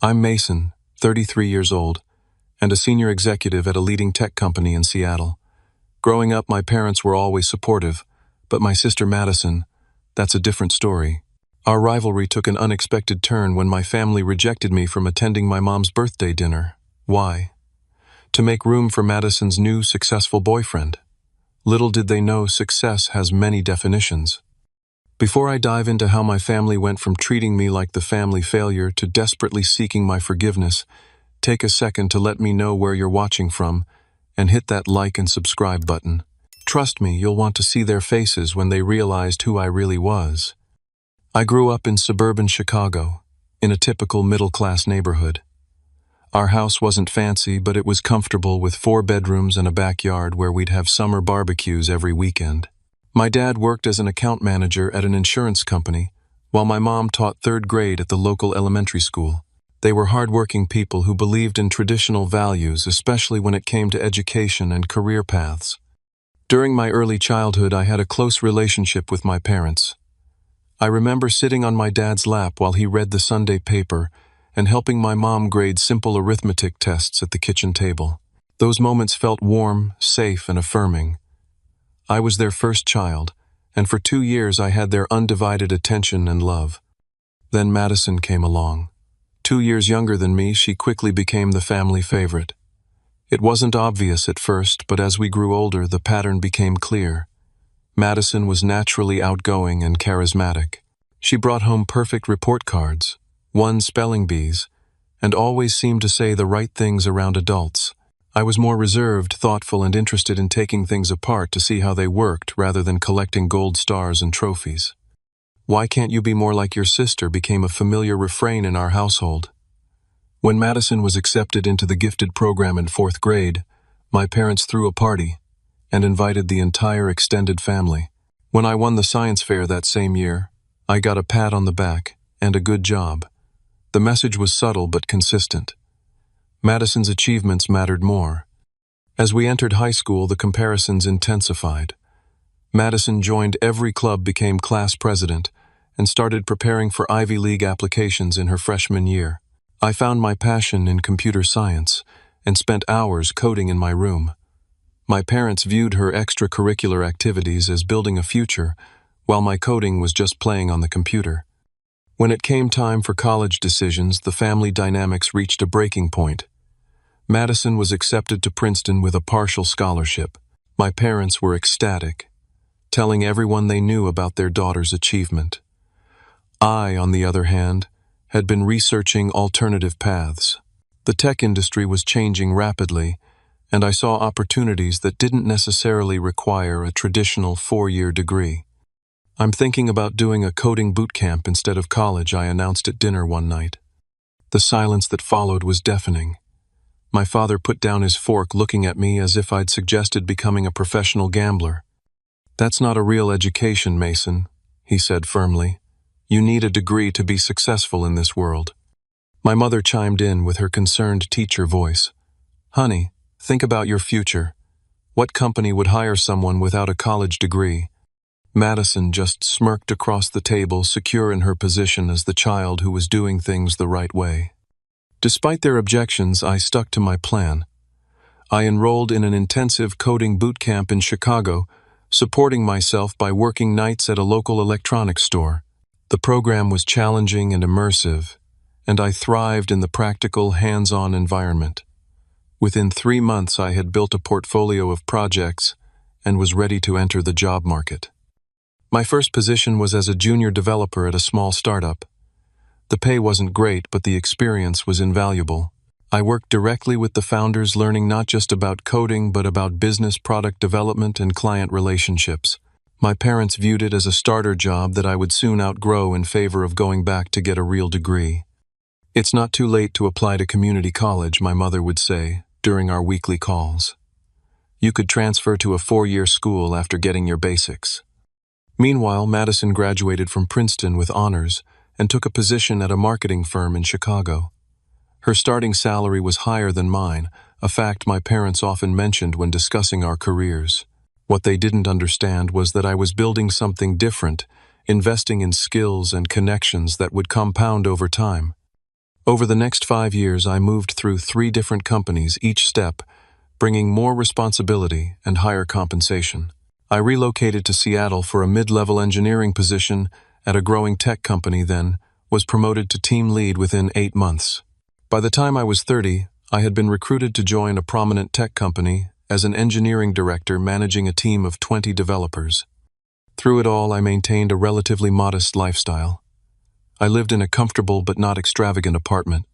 I'm Mason, 33 years old, and a senior executive at a leading tech company in Seattle. Growing up, my parents were always supportive, but my sister Madison, that's a different story. Our rivalry took an unexpected turn when my family rejected me from attending my mom's birthday dinner. Why? To make room for Madison's new successful boyfriend. Little did they know success has many definitions. Before I dive into how my family went from treating me like the family failure to desperately seeking my forgiveness, take a second to let me know where you're watching from and hit that like and subscribe button. Trust me, you'll want to see their faces when they realized who I really was. I grew up in suburban Chicago, in a typical middle-class neighborhood. Our house wasn't fancy, but it was comfortable with 4 bedrooms and a backyard where we'd have summer barbecues every weekend. My dad worked as an account manager at an insurance company, while my mom taught 3rd grade at the local elementary school. They were hardworking people who believed in traditional values, especially when it came to education and career paths. During my early childhood, I had a close relationship with my parents. I remember sitting on my dad's lap while he read the Sunday paper and helping my mom grade simple arithmetic tests at the kitchen table. Those moments felt warm, safe, and affirming. I was their first child, and for 2 years I had their undivided attention and love. Then Madison came along. 2 years younger than me, she quickly became the family favorite. It wasn't obvious at first, but as we grew older, the pattern became clear. Madison was naturally outgoing and charismatic. She brought home perfect report cards, won spelling bees, and always seemed to say the right things around adults. I was more reserved, thoughtful, and interested in taking things apart to see how they worked rather than collecting gold stars and trophies. "Why can't you be more like your sister?" became a familiar refrain in our household. When Madison was accepted into the gifted program in 4th grade, my parents threw a party and invited the entire extended family. When I won the science fair that same year, I got a pat on the back and a good job. The message was subtle but consistent. Madison's achievements mattered more. As we entered high school, the comparisons intensified. Madison joined every club, became class president, and started preparing for Ivy League applications in her freshman year. I found my passion in computer science and spent hours coding in my room. My parents viewed her extracurricular activities as building a future, while my coding was just playing on the computer. When it came time for college decisions, the family dynamics reached a breaking point. Madison was accepted to Princeton with a partial scholarship. My parents were ecstatic, telling everyone they knew about their daughter's achievement. I, on the other hand, had been researching alternative paths. The tech industry was changing rapidly, and I saw opportunities that didn't necessarily require a traditional 4-year degree. "I'm thinking about doing a coding boot camp instead of college," I announced at dinner one night. The silence that followed was deafening. My father put down his fork, looking at me as if I'd suggested becoming a professional gambler. "That's not a real education, Mason," he said firmly. "You need a degree to be successful in this world." My mother chimed in with her concerned teacher voice. "Honey, think about your future. What company would hire someone without a college degree?" Madison just smirked across the table, secure in her position as the child who was doing things the right way. Despite their objections, I stuck to my plan. I enrolled in an intensive coding boot camp in Chicago, supporting myself by working nights at a local electronics store. The program was challenging and immersive, and I thrived in the practical, hands-on environment. Within 3 months, I had built a portfolio of projects and was ready to enter the job market. My first position was as a junior developer at a small startup. The pay wasn't great, but the experience was invaluable. I worked directly with the founders, learning not just about coding, but about business, product development, and client relationships. My parents viewed it as a starter job that I would soon outgrow in favor of going back to get a real degree. "It's not too late to apply to community college," my mother would say during our weekly calls. "You could transfer to a 4-year school after getting your basics." Meanwhile, Madison graduated from Princeton with honors and took a position at a marketing firm in Chicago. Her starting salary was higher than mine, a fact my parents often mentioned when discussing our careers. What they didn't understand was that I was building something different, investing in skills and connections that would compound over time. Over the next 5 years, I moved through 3 different companies, each step bringing more responsibility and higher compensation. I relocated to Seattle for a mid-level engineering position at a growing tech company, then was promoted to team lead within 8 months. By the time I was 30, I had been recruited to join a prominent tech company as an engineering director managing a team of 20 developers. Through it all, I maintained a relatively modest lifestyle. I lived in a comfortable but not extravagant apartment,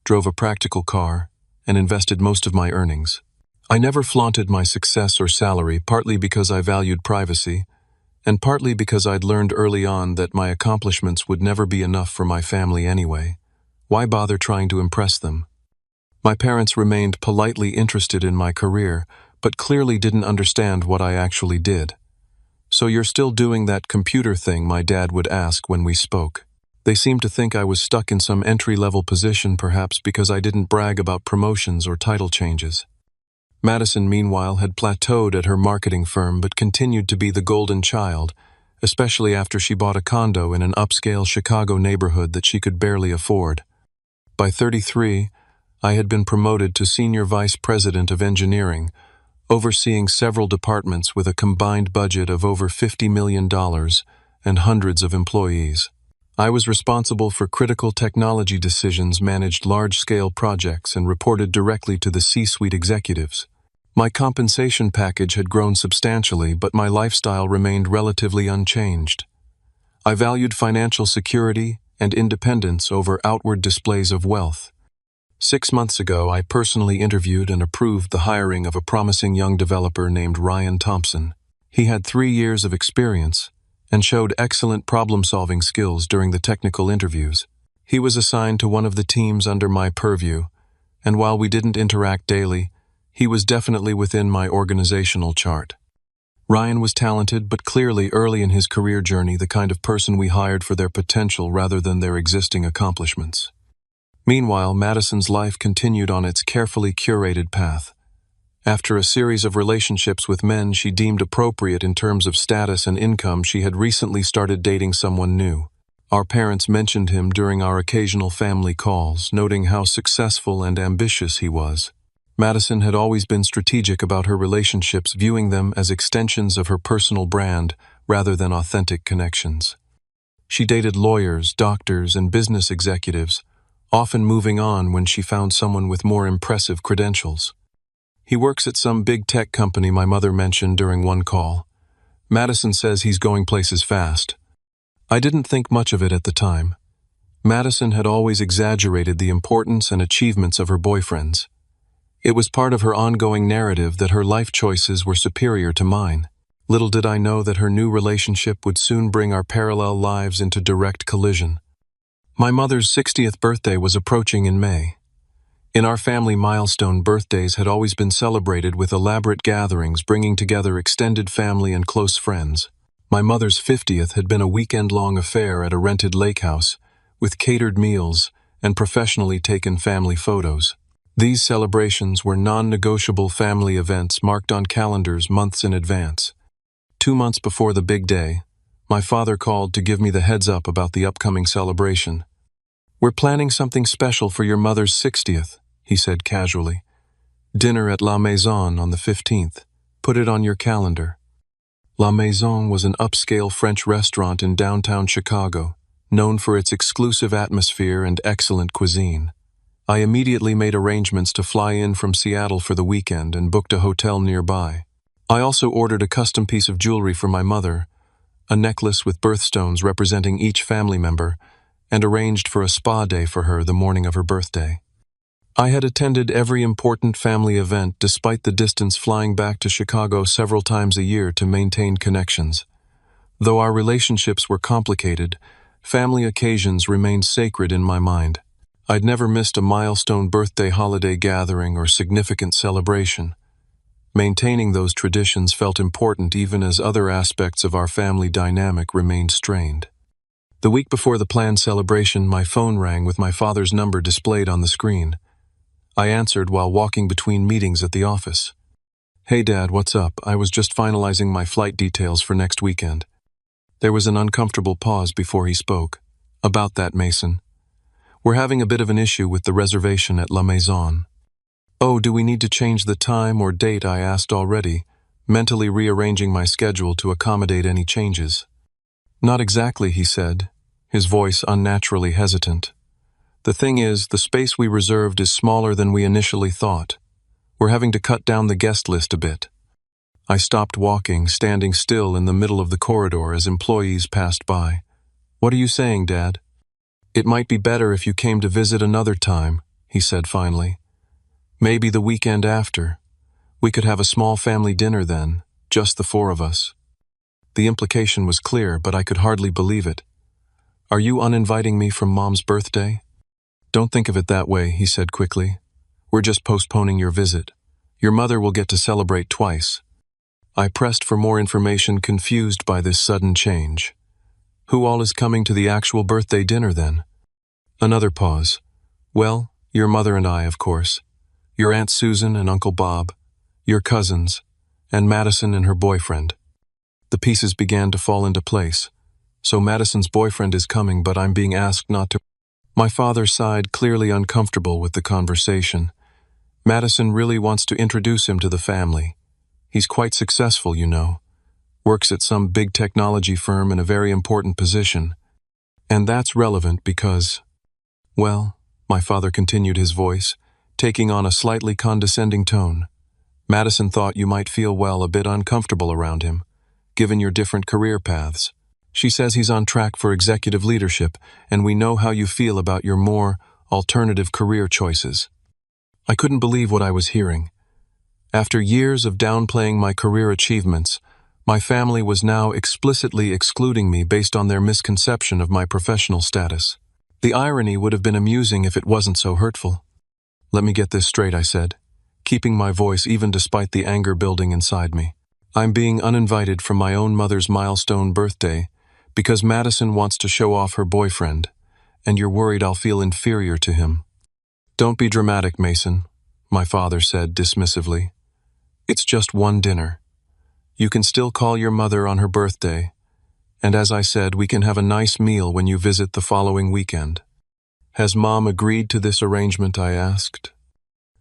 drove a practical car, and invested most of my earnings. I never flaunted my success or salary, partly because I valued privacy, and partly because I'd learned early on that my accomplishments would never be enough for my family anyway. Why bother trying to impress them? My parents remained politely interested in my career, but clearly didn't understand what I actually did. "So you're still doing that computer thing?" my dad would ask when we spoke. They seemed to think I was stuck in some entry-level position, perhaps because I didn't brag about promotions or title changes. Madison, meanwhile, had plateaued at her marketing firm but continued to be the golden child, especially after she bought a condo in an upscale Chicago neighborhood that she could barely afford. By 33, I had been promoted to Senior Vice President of Engineering, overseeing several departments with a combined budget of over $50 million and hundreds of employees. I was responsible for critical technology decisions, managed large-scale projects, and reported directly to the C-suite executives. My compensation package had grown substantially, but my lifestyle remained relatively unchanged. I valued financial security and independence over outward displays of wealth. 6 months ago, I personally interviewed and approved the hiring of a promising young developer named Ryan Thompson. He had 3 years of experience and showed excellent problem-solving skills during the technical interviews. He was assigned to one of the teams under my purview, and while we didn't interact daily, he was definitely within my organizational chart. Ryan was talented, but clearly early in his career journey, the kind of person we hired for their potential rather than their existing accomplishments. Meanwhile, Madison's life continued on its carefully curated path. After a series of relationships with men she deemed appropriate in terms of status and income, she had recently started dating someone new. Our parents mentioned him during our occasional family calls, noting how successful and ambitious he was. Madison had always been strategic about her relationships, viewing them as extensions of her personal brand rather than authentic connections. She dated lawyers, doctors, and business executives, often moving on when she found someone with more impressive credentials. "He works at some big tech company," my mother mentioned during one call. "Madison says he's going places fast." I didn't think much of it at the time. Madison had always exaggerated the importance and achievements of her boyfriends. It was part of her ongoing narrative that her life choices were superior to mine. Little did I know that her new relationship would soon bring our parallel lives into direct collision. My mother's 60th birthday was approaching in May. In our family, milestone birthdays had always been celebrated with elaborate gatherings bringing together extended family and close friends. My mother's 50th had been a weekend-long affair at a rented lake house, with catered meals and professionally taken family photos. These celebrations were non-negotiable family events marked on calendars months in advance. 2 months before the big day, my father called to give me the heads-up about the upcoming celebration. "We're planning something special for your mother's 60th, he said casually. "Dinner at La Maison on the 15th. Put it on your calendar." La Maison was an upscale French restaurant in downtown Chicago, known for its exclusive atmosphere and excellent cuisine. I immediately made arrangements to fly in from Seattle for the weekend and booked a hotel nearby. I also ordered a custom piece of jewelry for my mother, a necklace with birthstones representing each family member, and arranged for a spa day for her the morning of her birthday. I had attended every important family event despite the distance, flying back to Chicago several times a year to maintain connections. Though our relationships were complicated, family occasions remained sacred in my mind. I'd never missed a milestone birthday, holiday gathering, or significant celebration. Maintaining those traditions felt important even as other aspects of our family dynamic remained strained. The week before the planned celebration, my phone rang with my father's number displayed on the screen. I answered while walking between meetings at the office. "Hey Dad, what's up? I was just finalizing my flight details for next weekend." There was an uncomfortable pause before he spoke. "About that, Mason. We're having a bit of an issue with the reservation at La Maison. Oh, do we need to change the time or date? I asked already, mentally rearranging my schedule to accommodate any changes. Not exactly, he said, his voice unnaturally hesitant. The thing is, the space we reserved is smaller than we initially thought. We're having to cut down the guest list a bit. I stopped walking, standing still in the middle of the corridor as employees passed by. What are you saying, Dad? It might be better if you came to visit another time, he said finally. Maybe the weekend after. We could have a small family dinner then, just the four of us. The implication was clear, but I could hardly believe it. Are you uninviting me from Mom's birthday? Don't think of it that way, he said quickly. We're just postponing your visit. Your mother will get to celebrate twice. I pressed for more information, confused by this sudden change. Who all is coming to the actual birthday dinner then? Another pause. Well, your mother and I, of course. Your Aunt Susan and Uncle Bob. Your cousins. And Madison and her boyfriend. The pieces began to fall into place. So Madison's boyfriend is coming, but I'm being asked not to. My father sighed, clearly uncomfortable with the conversation. Madison really wants to introduce him to the family. He's quite successful, you know. Works at some big technology firm in a very important position. And that's relevant because, well, my father continued, his voice, taking on a slightly condescending tone. Madison thought you might feel, well, a bit uncomfortable around him, given your different career paths. She says he's on track for executive leadership, and we know how you feel about your more alternative career choices. I couldn't believe what I was hearing. After years of downplaying my career achievements, my family was now explicitly excluding me based on their misconception of my professional status. The irony would have been amusing if it wasn't so hurtful. Let me get this straight, I said, keeping my voice even despite the anger building inside me. I'm being uninvited from my own mother's milestone birthday because Madison wants to show off her boyfriend, and you're worried I'll feel inferior to him. Don't be dramatic, Mason, my father said dismissively. It's just one dinner. You can still call your mother on her birthday, and as I said, we can have a nice meal when you visit the following weekend. Has Mom agreed to this arrangement? I asked.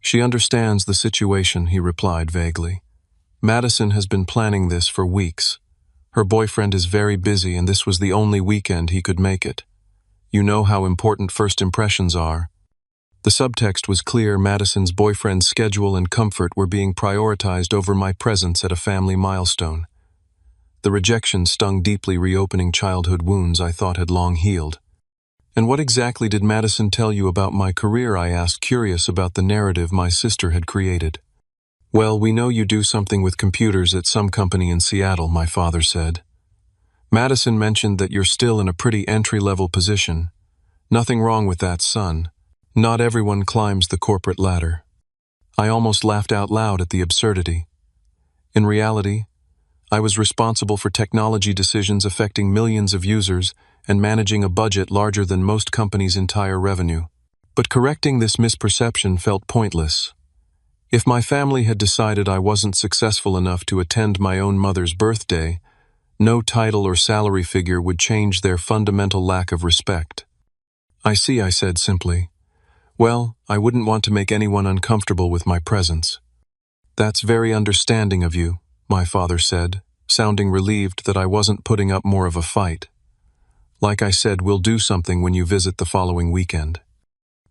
She understands the situation, he replied vaguely. Madison has been planning this for weeks. Her boyfriend is very busy, and this was the only weekend he could make it. You know how important first impressions are. The subtext was clear. Madison's boyfriend's schedule and comfort were being prioritized over my presence at a family milestone. The rejection stung deeply, reopening childhood wounds I thought had long healed. And what exactly did Madison tell you about my career? I asked, curious about the narrative my sister had created. Well, we know you do something with computers at some company in Seattle, my father said. Madison mentioned that you're still in a pretty entry-level position. Nothing wrong with that, son. Not everyone climbs the corporate ladder. I almost laughed out loud at the absurdity. In reality, I was responsible for technology decisions affecting millions of users and managing a budget larger than most companies' entire revenue. But correcting this misperception felt pointless. If my family had decided I wasn't successful enough to attend my own mother's birthday, no title or salary figure would change their fundamental lack of respect. I see, I said simply. Well, I wouldn't want to make anyone uncomfortable with my presence. That's very understanding of you, my father said, sounding relieved that I wasn't putting up more of a fight. Like I said, we'll do something when you visit the following weekend.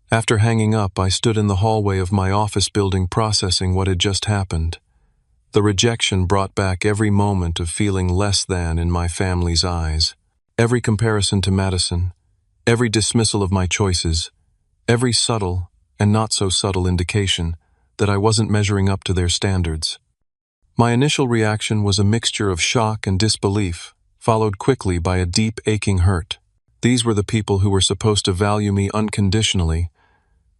After hanging up, I stood in the hallway of my office building, processing what had just happened. The rejection brought back every moment of feeling less than in my family's eyes. Every comparison to Madison, every dismissal of my choices, every subtle and not so subtle indication that I wasn't measuring up to their standards. My initial reaction was a mixture of shock and disbelief, followed quickly by a deep, aching hurt. These were the people who were supposed to value me unconditionally,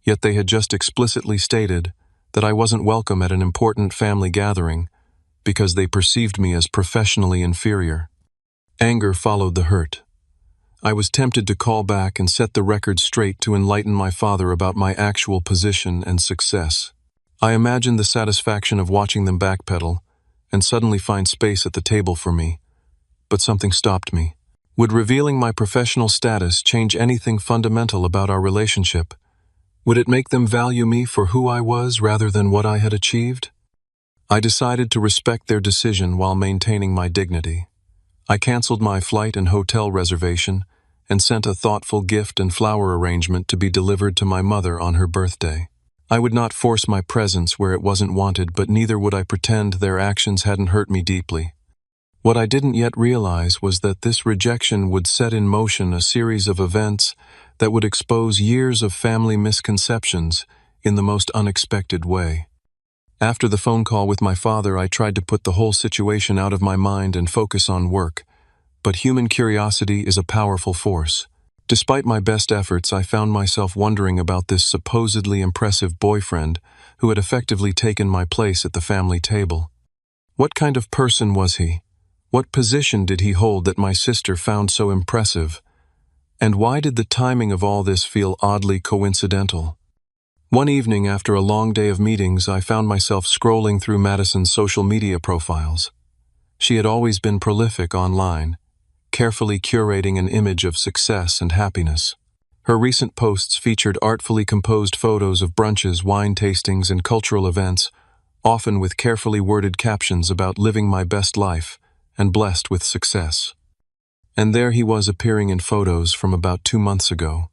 yet they had just explicitly stated that I wasn't welcome at an important family gathering because they perceived me as professionally inferior. Anger followed the hurt. I was tempted to call back and set the record straight to enlighten my father about my actual position and success. I imagined the satisfaction of watching them backpedal and suddenly find space at the table for me, but something stopped me. Would revealing my professional status change anything fundamental about our relationship? Would it make them value me for who I was rather than what I had achieved? I decided to respect their decision while maintaining my dignity. I canceled my flight and hotel reservation and sent a thoughtful gift and flower arrangement to be delivered to my mother on her birthday. I would not force my presence where it wasn't wanted, but neither would I pretend their actions hadn't hurt me deeply. What I didn't yet realize was that this rejection would set in motion a series of events that would expose years of family misconceptions in the most unexpected way. After the phone call with my father, I tried to put the whole situation out of my mind and focus on work. But human curiosity is a powerful force. Despite my best efforts, I found myself wondering about this supposedly impressive boyfriend who had effectively taken my place at the family table. What kind of person was he? What position did he hold that my sister found so impressive? And why did the timing of all this feel oddly coincidental? One evening, after a long day of meetings, I found myself scrolling through Madison's social media profiles. She had always been prolific online, carefully curating an image of success and happiness. Her recent posts featured artfully composed photos of brunches, wine tastings, and cultural events, often with carefully worded captions about living my best life and blessed with success. And there he was appearing in photos from about 2 months ago.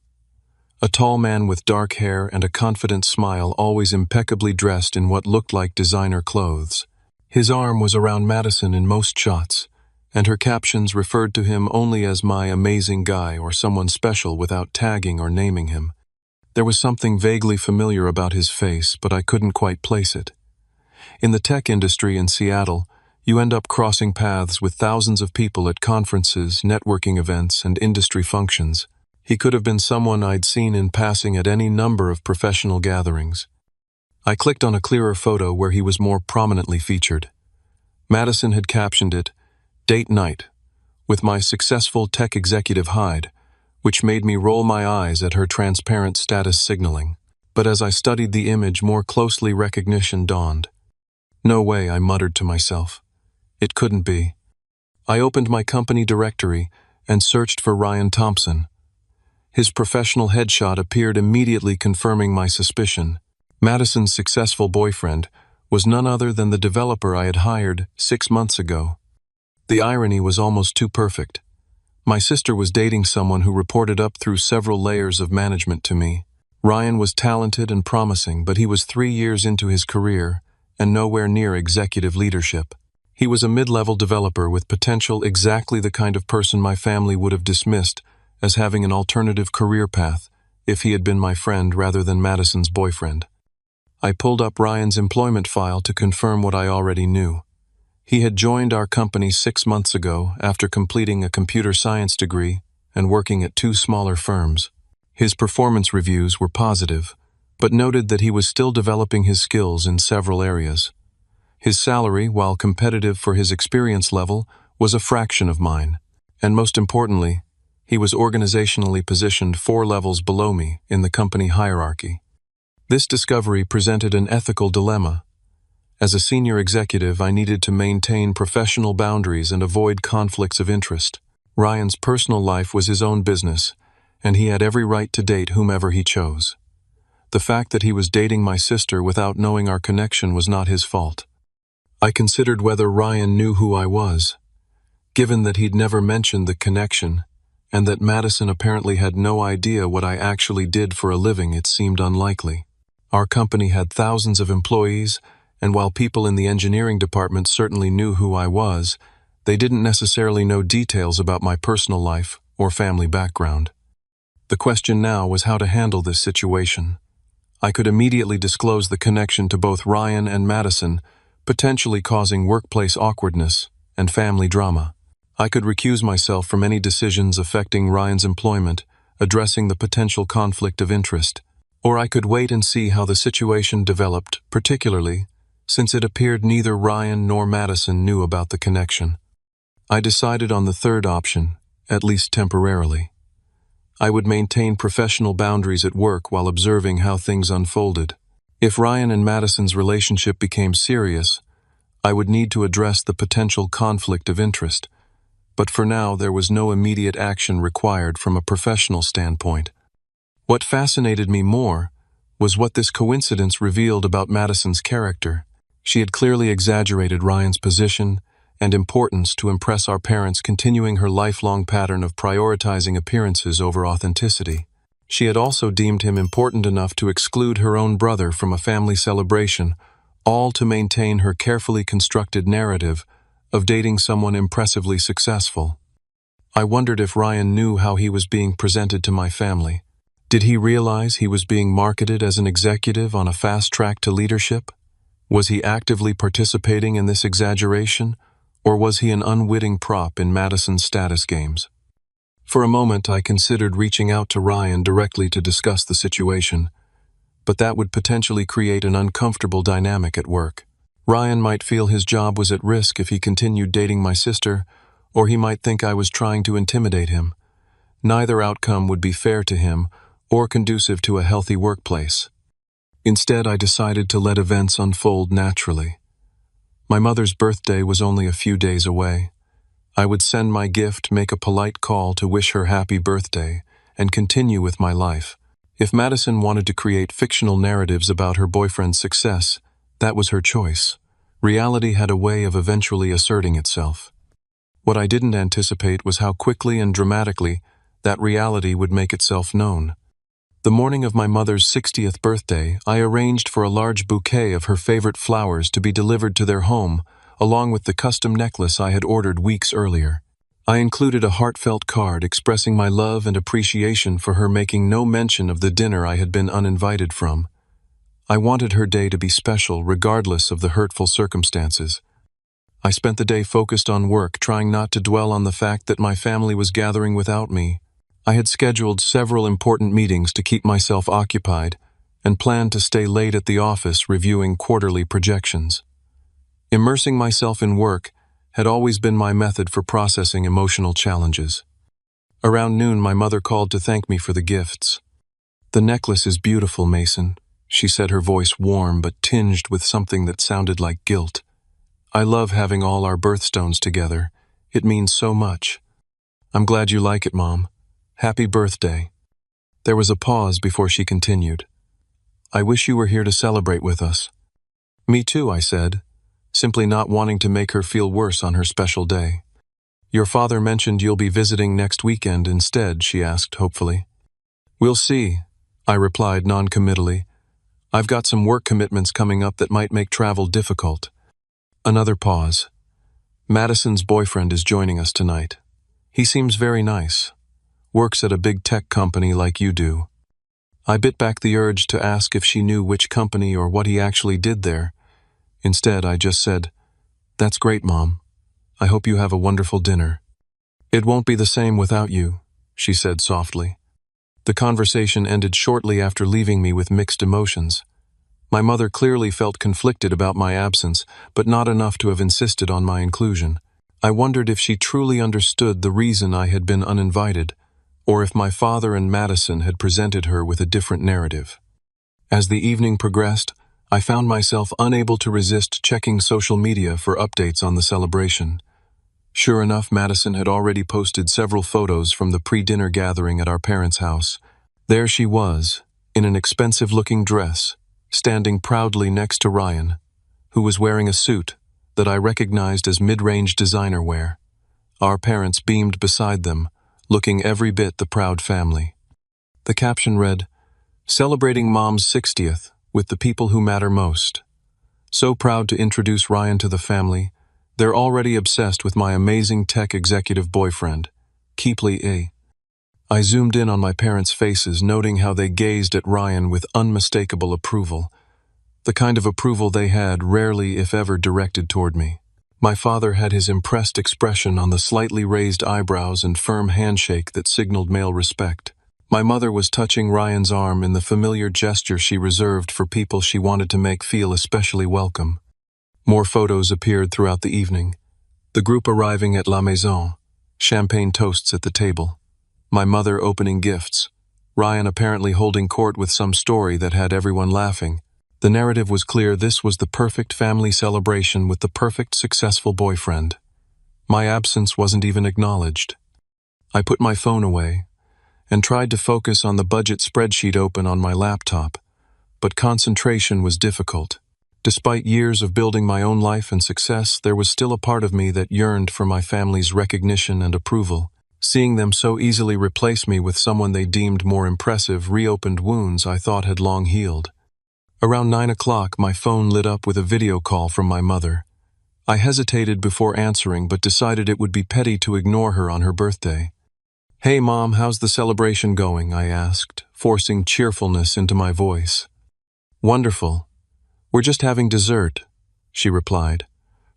A tall man with dark hair and a confident smile, always impeccably dressed in what looked like designer clothes. His arm was around Madison in most shots, and her captions referred to him only as my amazing guy or someone special without tagging or naming him. There was something vaguely familiar about his face, but I couldn't quite place it. In the tech industry in Seattle, you end up crossing paths with thousands of people at conferences, networking events, and industry functions. He could have been someone I'd seen in passing at any number of professional gatherings. I clicked on a clearer photo where he was more prominently featured. Madison had captioned it, "Date Night," with my successful tech executive hide, which made me roll my eyes at her transparent status signaling. But as I studied the image more closely, recognition dawned. No way, I muttered to myself. It couldn't be. I opened my company directory and searched for Ryan Thompson. His professional headshot appeared, immediately confirming my suspicion. Madison's successful boyfriend was none other than the developer I had hired 6 months ago. The irony was almost too perfect. My sister was dating someone who reported up through several layers of management to me. Ryan was talented and promising, but he was 3 years into his career and nowhere near executive leadership. He was a mid-level developer with potential, exactly the kind of person my family would have dismissed as having an alternative career path if he had been my friend rather than Madison's boyfriend. I pulled up Ryan's employment file to confirm what I already knew. He had joined our company 6 months ago after completing a computer science degree and working at 2 smaller firms. His performance reviews were positive, but noted that he was still developing his skills in several areas. His salary, while competitive for his experience level, was a fraction of mine, and most importantly, he was organizationally positioned 4 levels below me in the company hierarchy. This discovery presented an ethical dilemma. As a senior executive, I needed to maintain professional boundaries and avoid conflicts of interest. Ryan's personal life was his own business, and he had every right to date whomever he chose. The fact that he was dating my sister without knowing our connection was not his fault. I considered whether Ryan knew who I was. Given that he'd never mentioned the connection, and that Madison apparently had no idea what I actually did for a living, it seemed unlikely. Our company had thousands of employees, and while people in the engineering department certainly knew who I was, they didn't necessarily know details about my personal life or family background. The question now was how to handle this situation. I could immediately disclose the connection to both Ryan and Madison, potentially causing workplace awkwardness and family drama. I could recuse myself from any decisions affecting Ryan's employment, addressing the potential conflict of interest, or I could wait and see how the situation developed, particularly since it appeared neither Ryan nor Madison knew about the connection. I decided on the third option, at least temporarily. I would maintain professional boundaries at work while observing how things unfolded. If Ryan and Madison's relationship became serious, I would need to address the potential conflict of interest, but for now there was no immediate action required from a professional standpoint. What fascinated me more was what this coincidence revealed about Madison's character. She had clearly exaggerated Ryan's position and importance to impress our parents, continuing her lifelong pattern of prioritizing appearances over authenticity. She had also deemed him important enough to exclude her own brother from a family celebration, all to maintain her carefully constructed narrative of dating someone impressively successful. I wondered if Ryan knew how he was being presented to my family. Did he realize he was being marketed as an executive on a fast track to leadership? Was he actively participating in this exaggeration, or was he an unwitting prop in Madison's status games? For a moment, I considered reaching out to Ryan directly to discuss the situation, but that would potentially create an uncomfortable dynamic at work. Ryan might feel his job was at risk if he continued dating my sister, or he might think I was trying to intimidate him. Neither outcome would be fair to him or conducive to a healthy workplace. Instead, I decided to let events unfold naturally. My mother's birthday was only a few days away. I would send my gift, make a polite call to wish her happy birthday, and continue with my life. If Madison wanted to create fictional narratives about her boyfriend's success, that was her choice. Reality had a way of eventually asserting itself. What I didn't anticipate was how quickly and dramatically that reality would make itself known. The morning of my mother's 60th birthday, I arranged for a large bouquet of her favorite flowers to be delivered to their home, along with the custom necklace I had ordered weeks earlier. I included a heartfelt card expressing my love and appreciation for her, making no mention of the dinner I had been uninvited from. I wanted her day to be special regardless of the hurtful circumstances. I spent the day focused on work, trying not to dwell on the fact that my family was gathering without me. I had scheduled several important meetings to keep myself occupied and planned to stay late at the office reviewing quarterly projections. Immersing myself in work had always been my method for processing emotional challenges. Around noon, my mother called to thank me for the gifts. "The necklace is beautiful, Mason," she said, her voice warm but tinged with something that sounded like guilt. "I love having all our birthstones together. It means so much." "I'm glad you like it, Mom. Happy birthday." There was a pause before she continued. "I wish you were here to celebrate with us." "Me too," I said, simply not wanting to make her feel worse on her special day. "Your father mentioned you'll be visiting next weekend instead," she asked hopefully. "We'll see," I replied non-committally. "I've got some work commitments coming up that might make travel difficult." Another pause. "Madison's boyfriend is joining us tonight. He seems very nice. Works at a big tech company like you do." I bit back the urge to ask if she knew which company or what he actually did there. Instead, I just said, "That's great, Mom. I hope you have a wonderful dinner." "It won't be the same without you," she said softly. The conversation ended shortly after leaving me with mixed emotions. My mother clearly felt conflicted about my absence, but not enough to have insisted on my inclusion. I wondered if she truly understood the reason I had been uninvited, or if my father and Madison had presented her with a different narrative. As the evening progressed, I found myself unable to resist checking social media for updates on the celebration. Sure enough, Madison had already posted several photos from the pre-dinner gathering at our parents' house. There she was, in an expensive-looking dress, standing proudly next to Ryan, who was wearing a suit that I recognized as mid-range designer wear. Our parents beamed beside them, looking every bit the proud family. The caption read, "Celebrating Mom's 60th with the people who matter most. So proud to introduce Ryan to the family. They're already obsessed with my amazing tech executive boyfriend, Keeply A." I zoomed in on my parents' faces, noting how they gazed at Ryan with unmistakable approval. The kind of approval they had rarely, if ever, directed toward me. My father had his impressed expression on the slightly raised eyebrows and firm handshake that signaled male respect. My mother was touching Ryan's arm in the familiar gesture she reserved for people she wanted to make feel especially welcome. More photos appeared throughout the evening. The group arriving at La Maison, champagne toasts at the table, my mother opening gifts, Ryan apparently holding court with some story that had everyone laughing. The narrative was clear: this was the perfect family celebration with the perfect successful boyfriend. My absence wasn't even acknowledged. I put my phone away and tried to focus on the budget spreadsheet open on my laptop, but concentration was difficult. Despite years of building my own life and success, there was still a part of me that yearned for my family's recognition and approval. Seeing them so easily replace me with someone they deemed more impressive reopened wounds I thought had long healed. Around 9 o'clock, my phone lit up with a video call from my mother. I hesitated before answering, but decided it would be petty to ignore her on her birthday. "Hey Mom, how's the celebration going?" I asked, forcing cheerfulness into my voice. "Wonderful. We're just having dessert," she replied,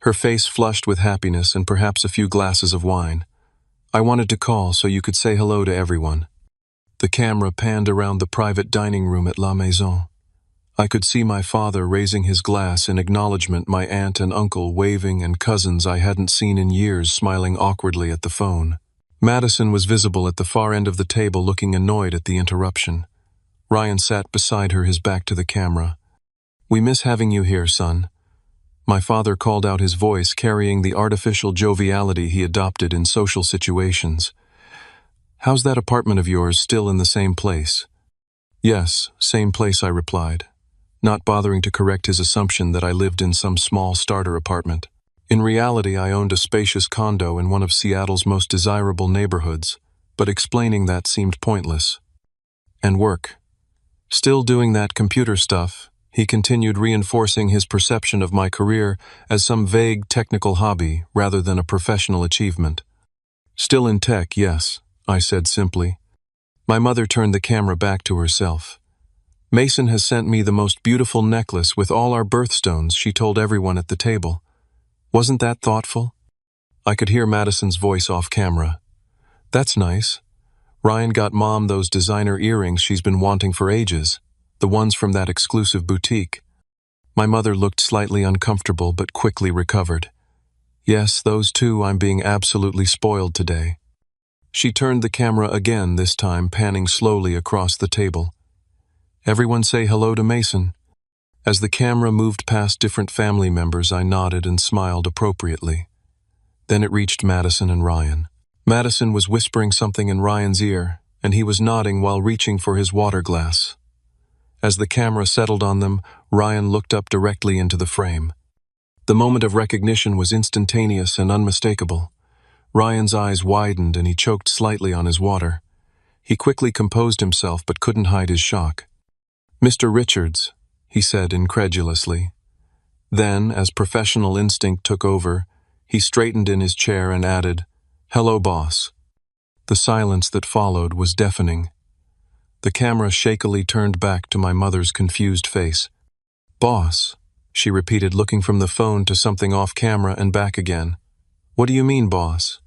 her face flushed with happiness and perhaps a few glasses of wine. "I wanted to call so you could say hello to everyone." The camera panned around the private dining room at La Maison. I could see my father raising his glass in acknowledgement, my aunt and uncle waving, and cousins I hadn't seen in years smiling awkwardly at the phone. Madison was visible at the far end of the table, looking annoyed at the interruption. Ryan sat beside her, his back to the camera. "We miss having you here, son." My father called out, his voice carrying the artificial joviality he adopted in social situations. "How's that apartment of yours, still in the same place?" "Yes, same place," I replied, not bothering to correct his assumption that I lived in some small starter apartment. In reality, I owned a spacious condo in one of Seattle's most desirable neighborhoods, but explaining that seemed pointless. "And work?" "Still doing that computer stuff," he continued, reinforcing his perception of my career as some vague technical hobby rather than a professional achievement. "Still in tech, yes," I said simply. My mother turned the camera back to herself. "Mason has sent me the most beautiful necklace with all our birthstones," she told everyone at the table. "Wasn't that thoughtful?" I could hear Madison's voice off camera. "That's nice. Ryan got Mom those designer earrings she's been wanting for ages, the ones from that exclusive boutique." My mother looked slightly uncomfortable but quickly recovered. "Yes, those too. I'm being absolutely spoiled today." She turned the camera again, this time panning slowly across the table. "Everyone say hello to Mason." As the camera moved past different family members, I nodded and smiled appropriately. Then it reached Madison and Ryan. Madison was whispering something in Ryan's ear, and he was nodding while reaching for his water glass. As the camera settled on them, Ryan looked up directly into the frame. The moment of recognition was instantaneous and unmistakable. Ryan's eyes widened and he choked slightly on his water. He quickly composed himself but couldn't hide his shock. "Mr. Richards," he said incredulously. Then, as professional instinct took over, he straightened in his chair and added, "Hello, boss." The silence that followed was deafening. The camera shakily turned back to my mother's confused face. "Boss," she repeated, looking from the phone to something off camera and back again. "What do you mean, boss?"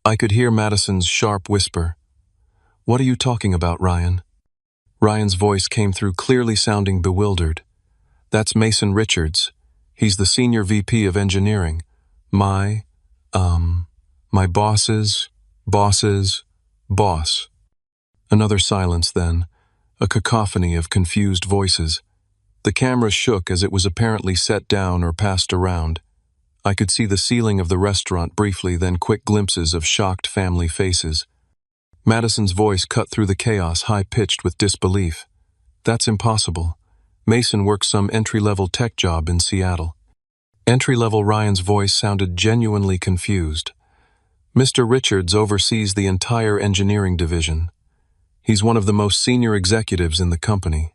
I could hear Madison's sharp whisper. "What are you talking about, Ryan?" Ryan's voice came through, clearly sounding bewildered. "That's Mason Richards. He's the senior VP of engineering. My boss's boss." Another silence then, a cacophony of confused voices. The camera shook as it was apparently set down or passed around. I could see the ceiling of the restaurant briefly, then quick glimpses of shocked family faces. Madison's voice cut through the chaos, high-pitched with disbelief. "That's impossible. Mason works some entry-level tech job in Seattle." Entry-level? Ryan's voice sounded genuinely confused. "Mr. Richards oversees the entire engineering division. He's one of the most senior executives in the company."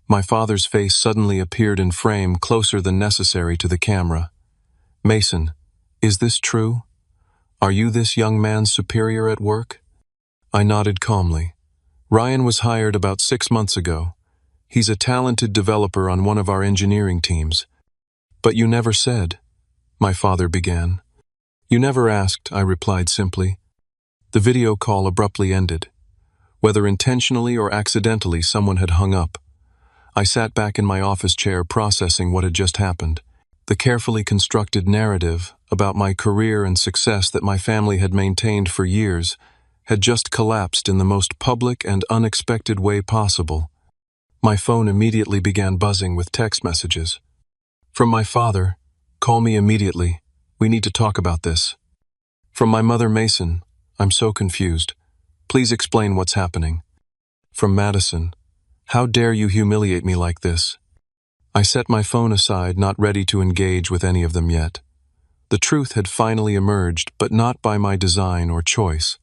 My father's face suddenly appeared in frame, closer than necessary to the camera. "Mason, is this true? Are you this young man's superior at work?" I nodded calmly. "Ryan was hired about 6 months ago. He's a talented developer on one of our engineering teams." "But you never said," my father began. "You never asked," I replied simply. The video call abruptly ended. Whether intentionally or accidentally, someone had hung up. I sat back in my office chair, processing what had just happened. The carefully constructed narrative about my career and success that my family had maintained for years had just collapsed in the most public and unexpected way possible. My phone immediately began buzzing with text messages. From my father, "Call me immediately. We need to talk about this." From my mother, Mason. I'm so confused. Please explain what's happening. From Madison. How dare you humiliate me like this? I set my phone aside, not ready to engage with any of them yet. The truth had finally emerged, but not by my design or choice.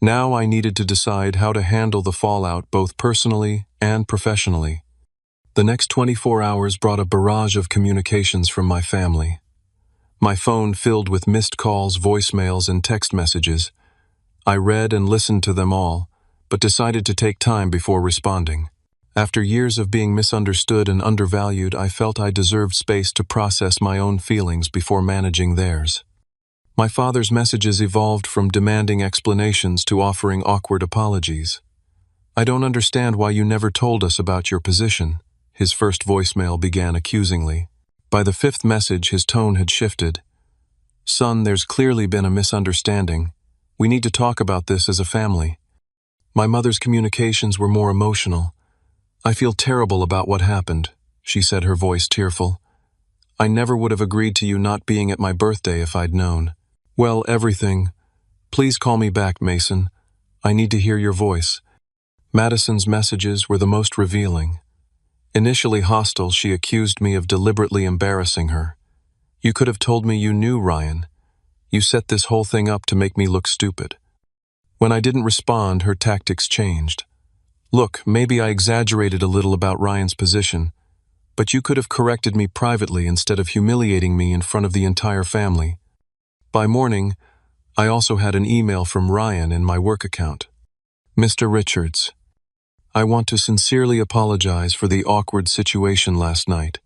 Now I needed to decide how to handle the fallout both personally and professionally. The next 24 hours brought a barrage of communications from my family. My phone filled with missed calls, voicemails, and text messages. I read and listened to them all, but decided to take time before responding. After years of being misunderstood and undervalued, I felt I deserved space to process my own feelings before managing theirs. My father's messages evolved from demanding explanations to offering awkward apologies. I don't understand why you never told us about your position, his first voicemail began accusingly. By the fifth message, his tone had shifted. Son, there's clearly been a misunderstanding. We need to talk about this as a family. My mother's communications were more emotional. I feel terrible about what happened, she said, her voice tearful. I never would have agreed to you not being at my birthday if I'd known. Well, everything. Please call me back, Mason. I need to hear your voice. Madison's messages were the most revealing. Initially hostile, she accused me of deliberately embarrassing her. You could have told me you knew Ryan. You set this whole thing up to make me look stupid. When I didn't respond, her tactics changed. Look, maybe I exaggerated a little about Ryan's position, but you could have corrected me privately instead of humiliating me in front of the entire family. By morning, I also had an email from Ryan in my work account. Mr. Richards, I want to sincerely apologize for the awkward situation last night.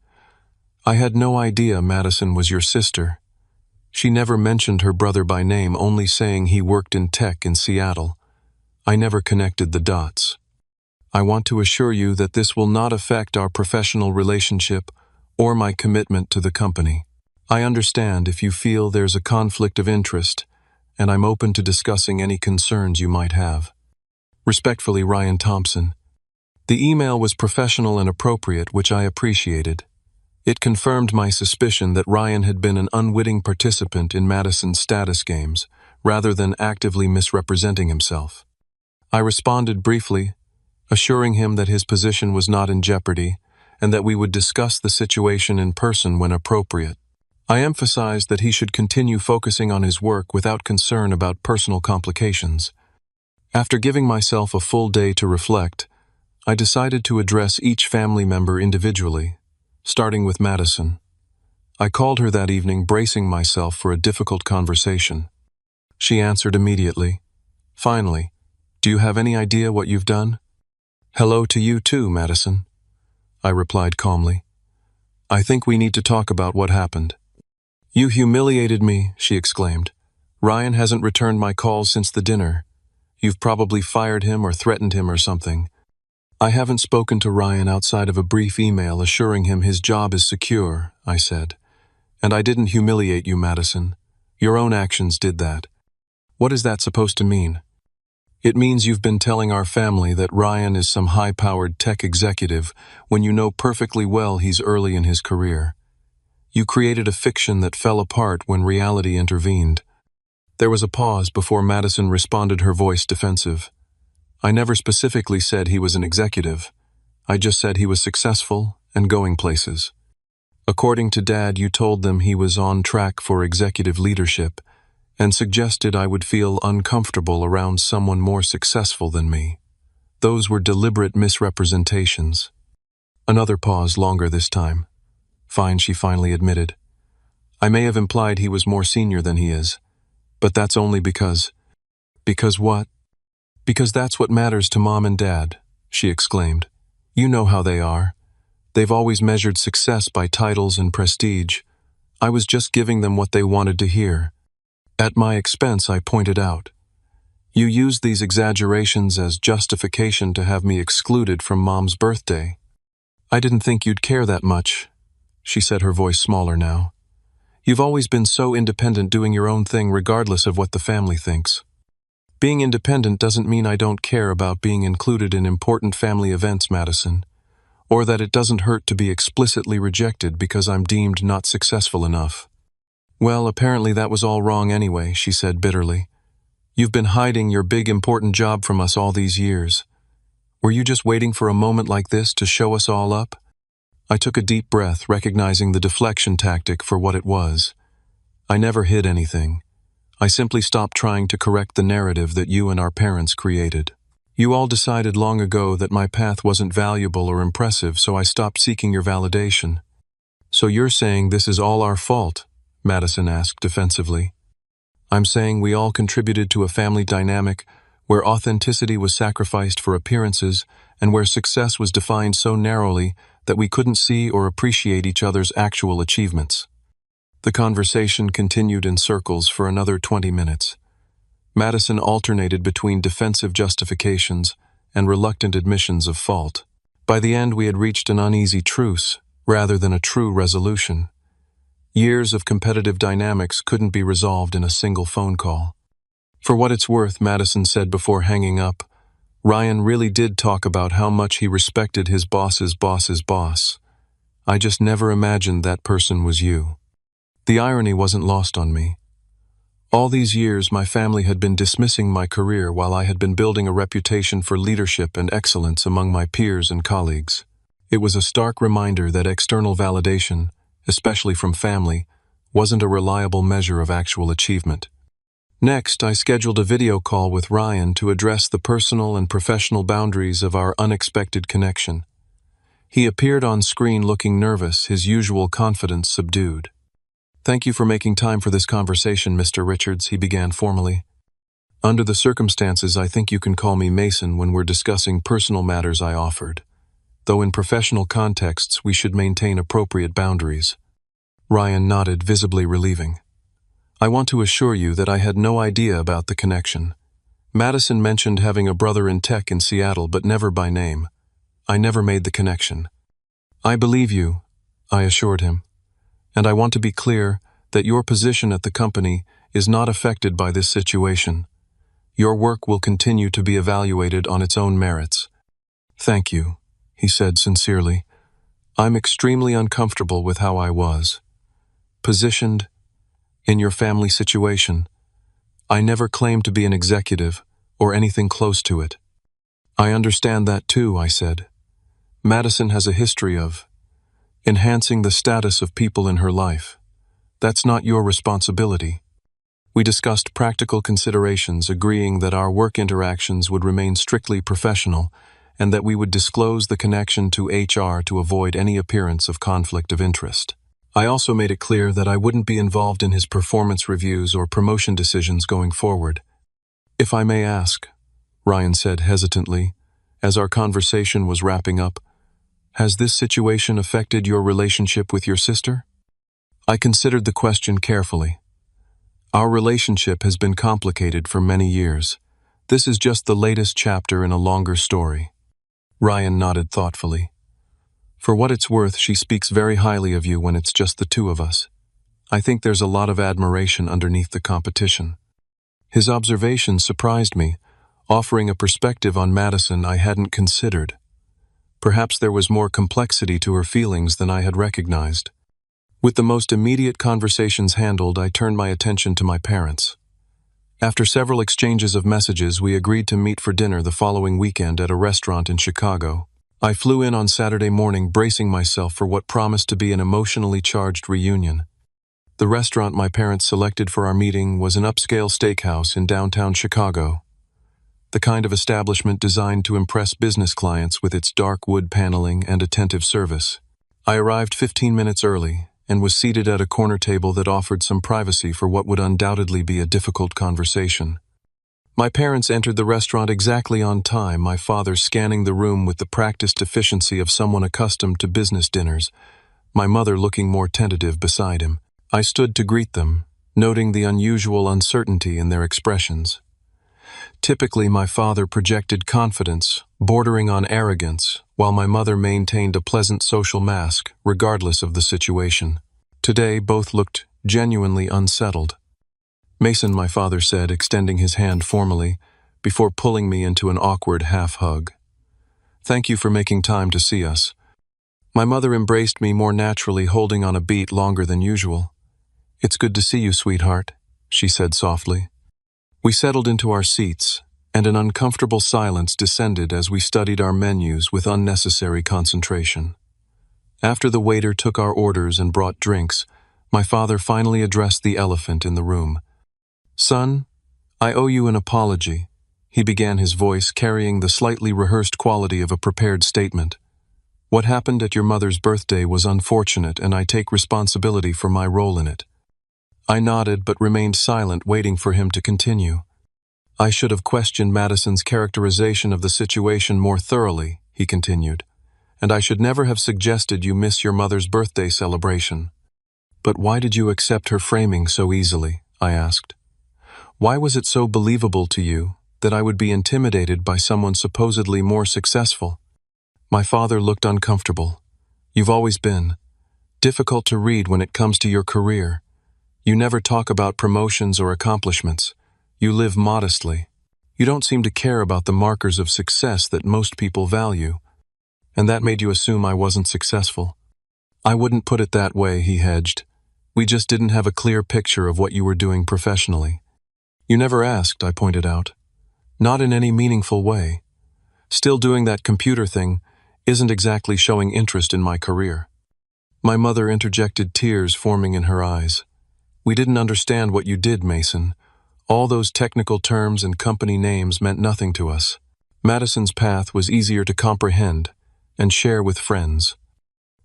I had no idea Madison was your sister. She never mentioned her brother by name, only saying he worked in tech in Seattle. I never connected the dots. I want to assure you that this will not affect our professional relationship or my commitment to the company. I understand if you feel there's a conflict of interest, and I'm open to discussing any concerns you might have. Respectfully, Ryan Thompson. The email was professional and appropriate, which I appreciated. It confirmed my suspicion that Ryan had been an unwitting participant in Madison's status games, rather than actively misrepresenting himself. I responded briefly, assuring him that his position was not in jeopardy and that we would discuss the situation in person when appropriate. I emphasized that he should continue focusing on his work without concern about personal complications. After giving myself a full day to reflect, I decided to address each family member individually, starting with Madison. I called her that evening, bracing myself for a difficult conversation. She answered immediately. Finally, do you have any idea what you've done? Hello to you too, Madison, I replied calmly. I think we need to talk about what happened. You humiliated me, she exclaimed. Ryan hasn't returned my calls since the dinner. You've probably fired him or threatened him or something. I haven't spoken to Ryan outside of a brief email assuring him his job is secure, I said. And I didn't humiliate you, Madison. Your own actions did that. What is that supposed to mean? It means you've been telling our family that Ryan is some high-powered tech executive when you know perfectly well he's early in his career. You created a fiction that fell apart when reality intervened. There was a pause before Madison responded, her voice defensive. I never specifically said he was an executive. I just said he was successful and going places. According to Dad, you told them he was on track for executive leadership and suggested I would feel uncomfortable around someone more successful than me. Those were deliberate misrepresentations. Another pause, longer this time. Fine, she finally admitted. I may have implied he was more senior than he is, but that's only because... Because what? Because that's what matters to Mom and Dad, she exclaimed. You know how they are. They've always measured success by titles and prestige. I was just giving them what they wanted to hear. At my expense, I pointed out. You used these exaggerations as justification to have me excluded from Mom's birthday. I didn't think you'd care that much, she said, her voice smaller now. You've always been so independent, doing your own thing regardless of what the family thinks. Being independent doesn't mean I don't care about being included in important family events, Madison, or that it doesn't hurt to be explicitly rejected because I'm deemed not successful enough. Well, apparently that was all wrong anyway, she said bitterly. You've been hiding your big important job from us all these years. Were you just waiting for a moment like this to show us all up? I took a deep breath, recognizing the deflection tactic for what it was. I never hid anything. I simply stopped trying to correct the narrative that you and our parents created. You all decided long ago that my path wasn't valuable or impressive, so I stopped seeking your validation. So you're saying this is all our fault? Madison asked defensively. I'm saying we all contributed to a family dynamic where authenticity was sacrificed for appearances and where success was defined so narrowly that we couldn't see or appreciate each other's actual achievements. The conversation continued in circles for another 20 minutes. Madison alternated between defensive justifications and reluctant admissions of fault. By the end, we had reached an uneasy truce rather than a true resolution. Years of competitive dynamics couldn't be resolved in a single phone call. For what it's worth, Madison said before hanging up, Ryan really did talk about how much he respected his boss's boss's boss. I just never imagined that person was you. The irony wasn't lost on me. All these years, my family had been dismissing my career while I had been building a reputation for leadership and excellence among my peers and colleagues. It was a stark reminder that external validation, especially from family, wasn't a reliable measure of actual achievement. Next, I scheduled a video call with Ryan to address the personal and professional boundaries of our unexpected connection. He appeared on screen looking nervous, his usual confidence subdued. Thank you for making time for this conversation, Mr. Richards, he began formally. Under the circumstances, I think you can call me Mason when we're discussing personal matters, I offered. Though in professional contexts, we should maintain appropriate boundaries. Ryan nodded, visibly relieving. I want to assure you that I had no idea about the connection. Madison mentioned having a brother in tech in Seattle, but never by name. I never made the connection. I believe you, I assured him. And I want to be clear that your position at the company is not affected by this situation. Your work will continue to be evaluated on its own merits. Thank you, he said sincerely. I'm extremely uncomfortable with how I was positioned in your family situation. I never claimed to be an executive or anything close to it. I understand that too, I said. Madison has a history of enhancing the status of people in her life. That's not your responsibility. We discussed practical considerations, agreeing that our work interactions would remain strictly professional and that we would disclose the connection to HR to avoid any appearance of conflict of interest. I also made it clear that I wouldn't be involved in his performance reviews or promotion decisions going forward. If I may ask, Ryan said hesitantly, as our conversation was wrapping up, has this situation affected your relationship with your sister? I considered the question carefully. Our relationship has been complicated for many years. This is just the latest chapter in a longer story. Ryan nodded thoughtfully. For what it's worth, she speaks very highly of you when it's just the two of us. I think there's a lot of admiration underneath the competition. His observation surprised me, offering a perspective on Madison I hadn't considered. Perhaps there was more complexity to her feelings than I had recognized. With the most immediate conversations handled, I turned my attention to my parents. After several exchanges of messages, we agreed to meet for dinner the following weekend at a restaurant in Chicago. I flew in on Saturday morning, bracing myself for what promised to be an emotionally charged reunion. The restaurant my parents selected for our meeting was an upscale steakhouse in downtown Chicago, the kind of establishment designed to impress business clients with its dark wood paneling and attentive service. I arrived 15 minutes early and was seated at a corner table that offered some privacy for what would undoubtedly be a difficult conversation. My parents entered the restaurant exactly on time, my father scanning the room with the practiced efficiency of someone accustomed to business dinners, my mother looking more tentative beside him. I stood to greet them, noting the unusual uncertainty in their expressions. Typically, my father projected confidence, bordering on arrogance, while my mother maintained a pleasant social mask, regardless of the situation. Today, both looked genuinely unsettled. Mason, my father said, extending his hand formally, before pulling me into an awkward half-hug. Thank you for making time to see us. My mother embraced me more naturally, holding on a beat longer than usual. "It's good to see you, sweetheart," she said softly. We settled into our seats, and an uncomfortable silence descended as we studied our menus with unnecessary concentration. After the waiter took our orders and brought drinks, my father finally addressed the elephant in the room. "Son, I owe you an apology," he began, his voice carrying the slightly rehearsed quality of a prepared statement. "What happened at your mother's birthday was unfortunate, and I take responsibility for my role in it." I nodded but remained silent, waiting for him to continue. "I should have questioned Madison's characterization of the situation more thoroughly," he continued, "and I should never have suggested you miss your mother's birthday celebration." "But why did you accept her framing so easily?" I asked. "Why was it so believable to you that I would be intimidated by someone supposedly more successful?" My father looked uncomfortable. "You've always been difficult to read when it comes to your career. You never talk about promotions or accomplishments. You live modestly. You don't seem to care about the markers of success that most people value. And that made you assume I wasn't successful." "I wouldn't put it that way," he hedged. "We just didn't have a clear picture of what you were doing professionally." "You never asked," I pointed out. "Not in any meaningful way. Still doing that computer thing isn't exactly showing interest in my career." My mother interjected, tears forming in her eyes. "We didn't understand what you did, Mason. All those technical terms and company names meant nothing to us. Madison's path was easier to comprehend and share with friends.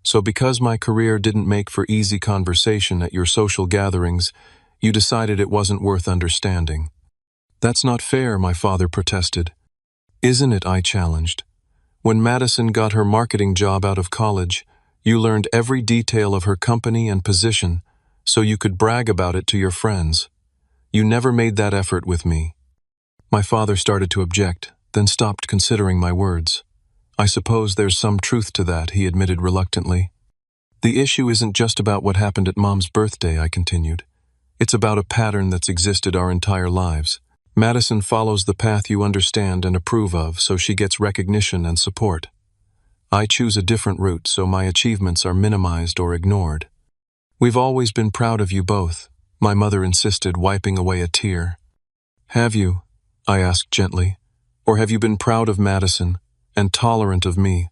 So because my career didn't make for easy conversation at your social gatherings, you decided it wasn't worth understanding." "That's not fair," my father protested. "Isn't it?" I challenged. "When Madison got her marketing job out of college, you learned every detail of her company and position so you could brag about it to your friends. You never made that effort with me." My father started to object, then stopped, considering my words. "I suppose there's some truth to that," he admitted reluctantly. "The issue isn't just about what happened at Mom's birthday," I continued. "It's about a pattern that's existed our entire lives. Madison follows the path you understand and approve of, so she gets recognition and support. I choose a different route, so my achievements are minimized or ignored." "We've always been proud of you both," my mother insisted, wiping away a tear. "Have you?" I asked gently. "Or have you been proud of Madison and tolerant of me?"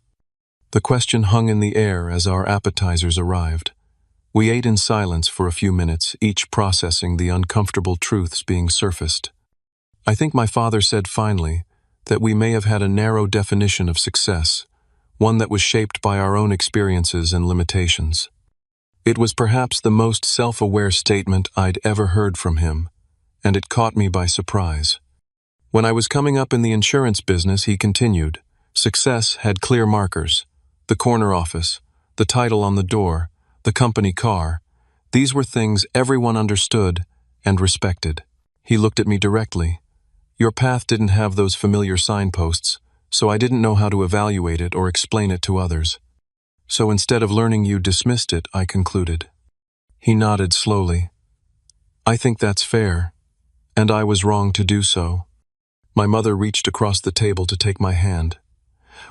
The question hung in the air as our appetizers arrived. We ate in silence for a few minutes, each processing the uncomfortable truths being surfaced. I think my father said finally that we may have had a narrow definition of success, one that was shaped by our own experiences and limitations. It was perhaps the most self-aware statement I'd ever heard from him, and it caught me by surprise. When I was coming up in the insurance business, he continued, success had clear markers: the corner office, the title on the door, the company car. These were things everyone understood and respected. He looked at me directly. "Your path didn't have those familiar signposts, so I didn't know how to evaluate it or explain it to others. So instead of learning, you dismissed it," I concluded. He nodded slowly. "I think that's fair, and I was wrong to do so." My mother reached across the table to take my hand.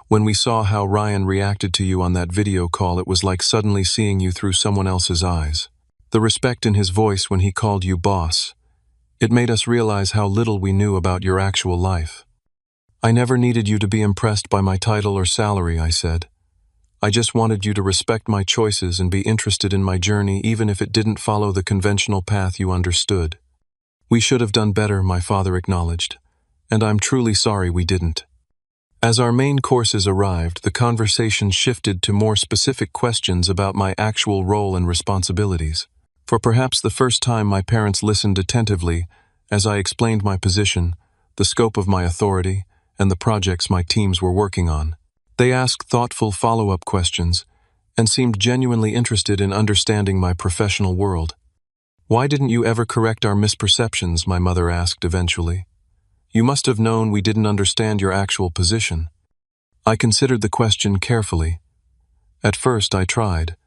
"When we saw how Ryan reacted to you on that video call, it was like suddenly seeing you through someone else's eyes. The respect in his voice when he called you boss. It made us realize how little we knew about your actual life." "I never needed you to be impressed by my title or salary," I said. "I just wanted you to respect my choices and be interested in my journey, even if it didn't follow the conventional path you understood." "We should have done better," my father acknowledged, "and I'm truly sorry we didn't." As our main courses arrived, the conversation shifted to more specific questions about my actual role and responsibilities. For perhaps the first time, my parents listened attentively as I explained my position, the scope of my authority, and the projects my teams were working on. They asked thoughtful follow-up questions and seemed genuinely interested in understanding my professional world. "Why didn't you ever correct our misperceptions?" my mother asked eventually. "You must have known we didn't understand your actual position." I considered the question carefully. At first I tried,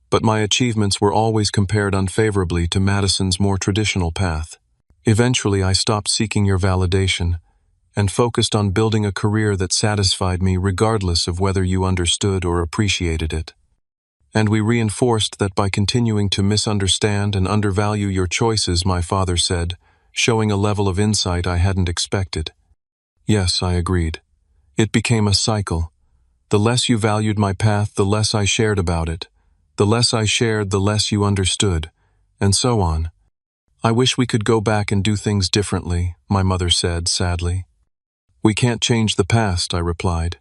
but my achievements were always compared unfavorably to Madison's more traditional path. Eventually I stopped seeking your validation and focused on building a career that satisfied me regardless of whether you understood or appreciated it. And we reinforced that by continuing to misunderstand and undervalue your choices, my father said, showing a level of insight I hadn't expected. Yes, I agreed. It became a cycle. The less you valued my path, the less I shared about it. The less I shared, the less you understood. And so on. I wish we could go back and do things differently, my mother said, sadly. We can't change the past, I replied,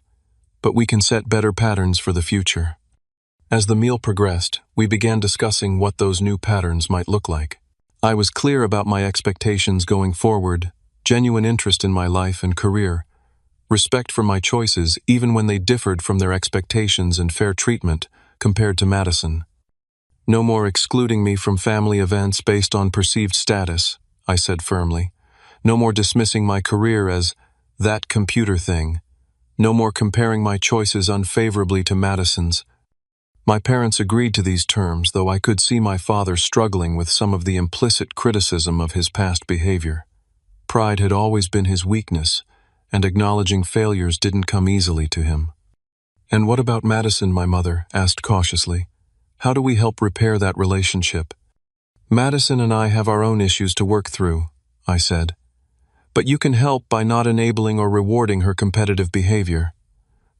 but we can set better patterns for the future. As the meal progressed, we began discussing what those new patterns might look like. I was clear about my expectations going forward, genuine interest in my life and career, respect for my choices even when they differed from their expectations, and fair treatment compared to Madison. No more excluding me from family events based on perceived status, I said firmly. No more dismissing my career as that computer thing. No more comparing my choices unfavorably to Madison's. My parents agreed to these terms, though I could see my father struggling with some of the implicit criticism of his past behavior. Pride had always been his weakness, and acknowledging failures didn't come easily to him. And what about Madison, my mother asked cautiously. How do we help repair that relationship? Madison and I have our own issues to work through, I said. But you can help by not enabling or rewarding her competitive behavior.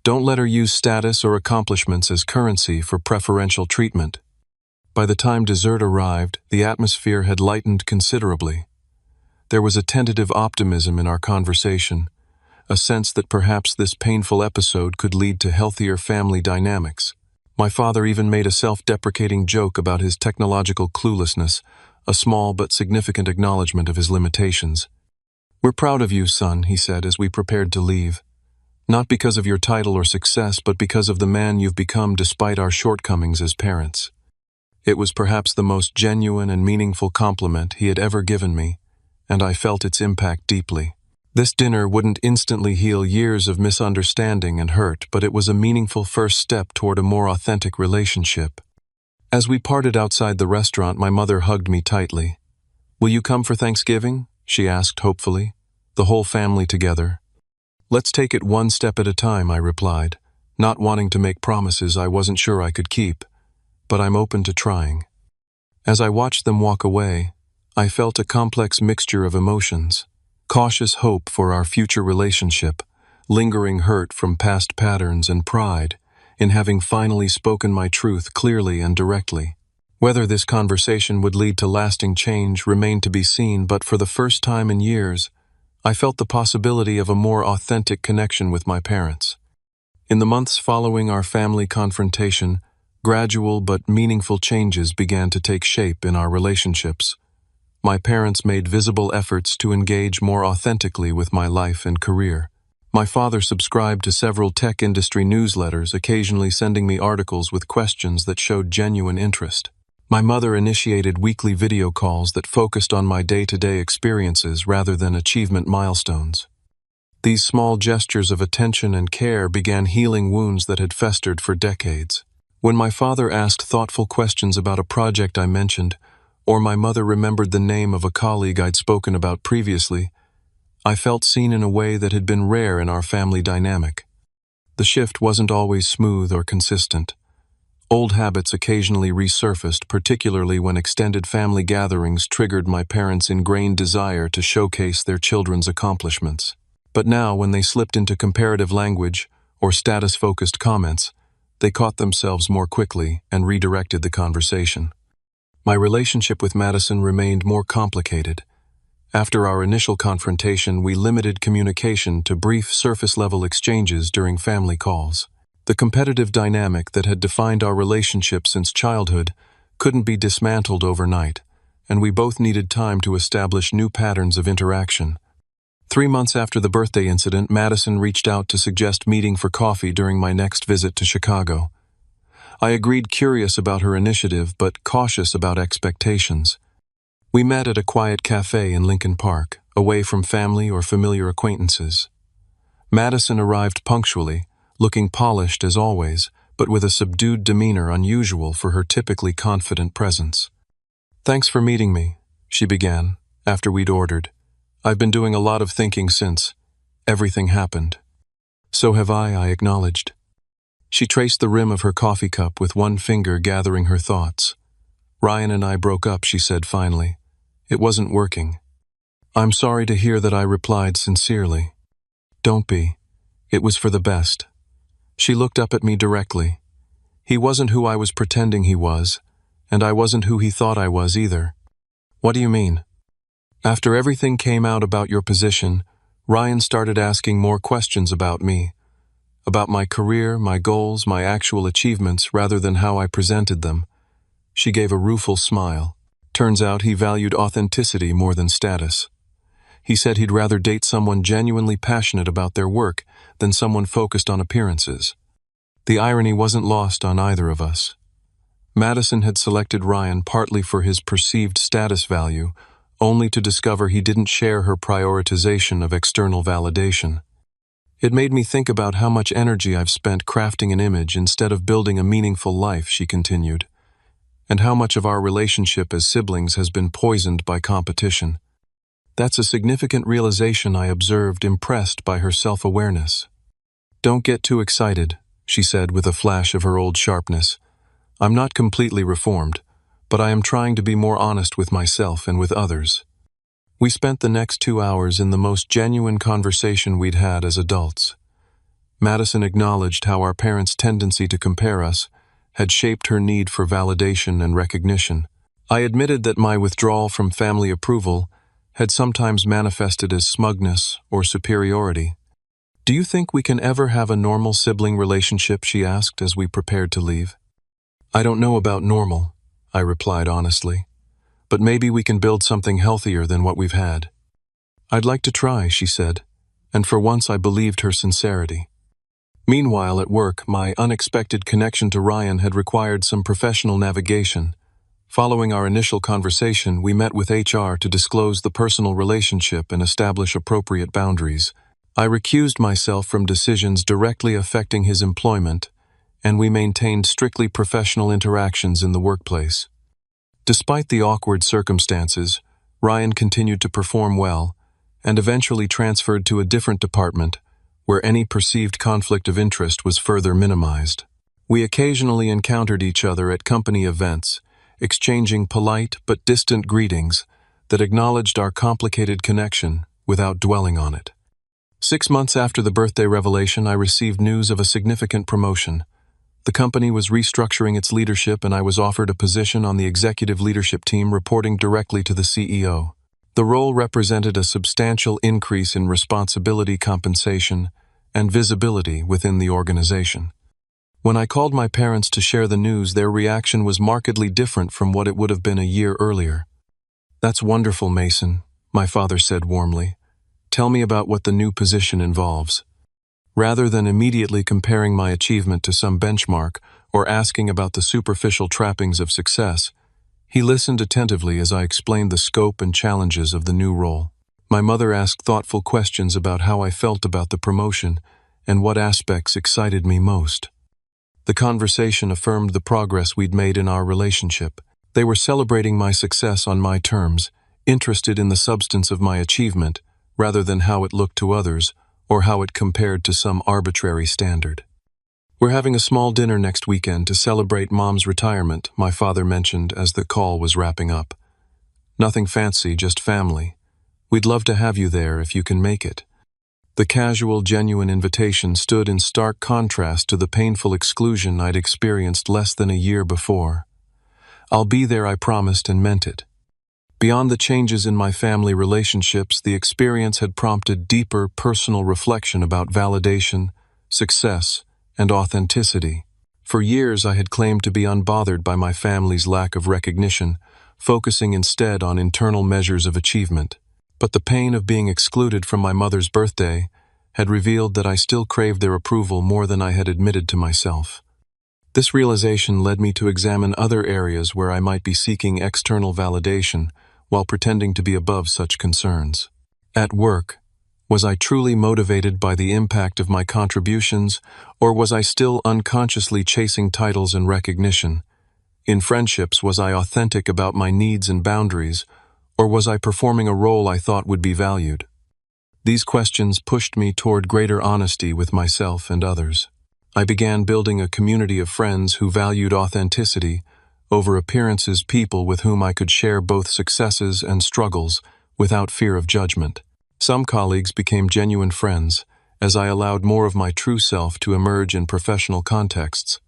Don't let her use status or accomplishments as currency for preferential treatment. By the time dessert arrived, the atmosphere had lightened considerably. There was a tentative optimism in our conversation, a sense that perhaps this painful episode could lead to healthier family dynamics. My father even made a self-deprecating joke about his technological cluelessness, a small but significant acknowledgement of his limitations. We're proud of you, son, he said as we prepared to leave. Not because of your title or success, but because of the man you've become despite our shortcomings as parents. It was perhaps the most genuine and meaningful compliment he had ever given me, and I felt its impact deeply. This dinner wouldn't instantly heal years of misunderstanding and hurt, but it was a meaningful first step toward a more authentic relationship. As we parted outside the restaurant, my mother hugged me tightly. "Will you come for Thanksgiving?" she asked hopefully. "The whole family together." "Let's take it one step at a time," I replied, not wanting to make promises I wasn't sure I could keep, but I'm open to trying. As I watched them walk away, I felt a complex mixture of emotions. Cautious hope for our future relationship, lingering hurt from past patterns, and pride in having finally spoken my truth clearly and directly. Whether this conversation would lead to lasting change remained to be seen, but for the first time in years, I felt the possibility of a more authentic connection with my parents. In the months following our family confrontation, gradual but meaningful changes began to take shape in our relationships. My parents made visible efforts to engage more authentically with my life and career. My father subscribed to several tech industry newsletters, occasionally sending me articles with questions that showed genuine interest. My mother initiated weekly video calls that focused on my day-to-day experiences rather than achievement milestones. These small gestures of attention and care began healing wounds that had festered for decades. When my father asked thoughtful questions about a project I mentioned, or my mother remembered the name of a colleague I'd spoken about previously, I felt seen in a way that had been rare in our family dynamic. The shift wasn't always smooth or consistent. Old habits occasionally resurfaced, particularly when extended family gatherings triggered my parents' ingrained desire to showcase their children's accomplishments. But now, when they slipped into comparative language or status-focused comments, they caught themselves more quickly and redirected the conversation. My relationship with Madison remained more complicated. After our initial confrontation, we limited communication to brief surface-level exchanges during family calls. The competitive dynamic that had defined our relationship since childhood couldn't be dismantled overnight, and we both needed time to establish new patterns of interaction. 3 months after the birthday incident, Madison reached out to suggest meeting for coffee during my next visit to Chicago. I agreed, curious about her initiative, but cautious about expectations. We met at a quiet cafe in Lincoln Park, away from family or familiar acquaintances. Madison arrived punctually, looking polished as always, but with a subdued demeanor unusual for her typically confident presence. "Thanks for meeting me," she began, after we'd ordered. "I've been doing a lot of thinking since everything happened." "So have I acknowledged. She traced the rim of her coffee cup with one finger, gathering her thoughts. "Ryan and I broke up," she said finally. "It wasn't working." "I'm sorry to hear that," I replied sincerely. "Don't be. It was for the best." She looked up at me directly. "He wasn't who I was pretending he was, and I wasn't who he thought I was either." "What do you mean?" "After everything came out about your position, Ryan started asking more questions about me, about my career, my goals, my actual achievements, rather than how I presented them." She gave a rueful smile. "Turns out he valued authenticity more than status. He said he'd rather date someone genuinely passionate about their work than someone focused on appearances." The irony wasn't lost on either of us. Madison had selected Ryan partly for his perceived status value, only to discover he didn't share her prioritization of external validation. "It made me think about how much energy I've spent crafting an image instead of building a meaningful life," she continued, "and how much of our relationship as siblings has been poisoned by competition." "That's a significant realization," I observed, impressed by her self-awareness. "Don't get too excited," she said with a flash of her old sharpness. "I'm not completely reformed, but I am trying to be more honest with myself and with others." We spent the next 2 hours in the most genuine conversation we'd had as adults. Madison acknowledged how our parents' tendency to compare us had shaped her need for validation and recognition. I admitted that my withdrawal from family approval had sometimes manifested as smugness or superiority. "Do you think we can ever have a normal sibling relationship?" she asked as we prepared to leave. "I don't know about normal," I replied honestly, "but maybe we can build something healthier than what we've had." "I'd like to try," she said, and for once I believed her sincerity. Meanwhile, at work, my unexpected connection to Ryan had required some professional navigation. Following our initial conversation, we met with HR to disclose the personal relationship and establish appropriate boundaries. I recused myself from decisions directly affecting his employment, and we maintained strictly professional interactions in the workplace. Despite the awkward circumstances, Ryan continued to perform well, and eventually transferred to a different department, where any perceived conflict of interest was further minimized. We occasionally encountered each other at company events, exchanging polite but distant greetings that acknowledged our complicated connection without dwelling on it. 6 months after the birthday revelation, I received news of a significant promotion. The company was restructuring its leadership, and I was offered a position on the executive leadership team reporting directly to the CEO. The role represented a substantial increase in responsibility, compensation, and visibility within the organization. When I called my parents to share the news, their reaction was markedly different from what it would have been a year earlier. "That's wonderful, Mason," my father said warmly. "Tell me about what the new position involves." Rather than immediately comparing my achievement to some benchmark or asking about the superficial trappings of success, he listened attentively as I explained the scope and challenges of the new role. My mother asked thoughtful questions about how I felt about the promotion and what aspects excited me most. The conversation affirmed the progress we'd made in our relationship. They were celebrating my success on my terms, interested in the substance of my achievement rather than how it looked to others or how it compared to some arbitrary standard. "We're having a small dinner next weekend to celebrate Mom's retirement," my father mentioned as the call was wrapping up. "Nothing fancy, just family. We'd love to have you there if you can make it." The casual, genuine invitation stood in stark contrast to the painful exclusion I'd experienced less than a year before. "I'll be there," I promised, and meant it. Beyond the changes in my family relationships, the experience had prompted deeper personal reflection about validation, success, and authenticity. For years, I had claimed to be unbothered by my family's lack of recognition, focusing instead on internal measures of achievement. But the pain of being excluded from my mother's birthday had revealed that I still craved their approval more than I had admitted to myself. This realization led me to examine other areas where I might be seeking external validation while pretending to be above such concerns. At work, was I truly motivated by the impact of my contributions, or was I still unconsciously chasing titles and recognition? In friendships, was I authentic about my needs and boundaries, or was I performing a role I thought would be valued? These questions pushed me toward greater honesty with myself and others. I began building a community of friends who valued authenticity over appearances, people with whom I could share both successes and struggles without fear of judgment. Some colleagues became genuine friends, as I allowed more of my true self to emerge in professional contexts.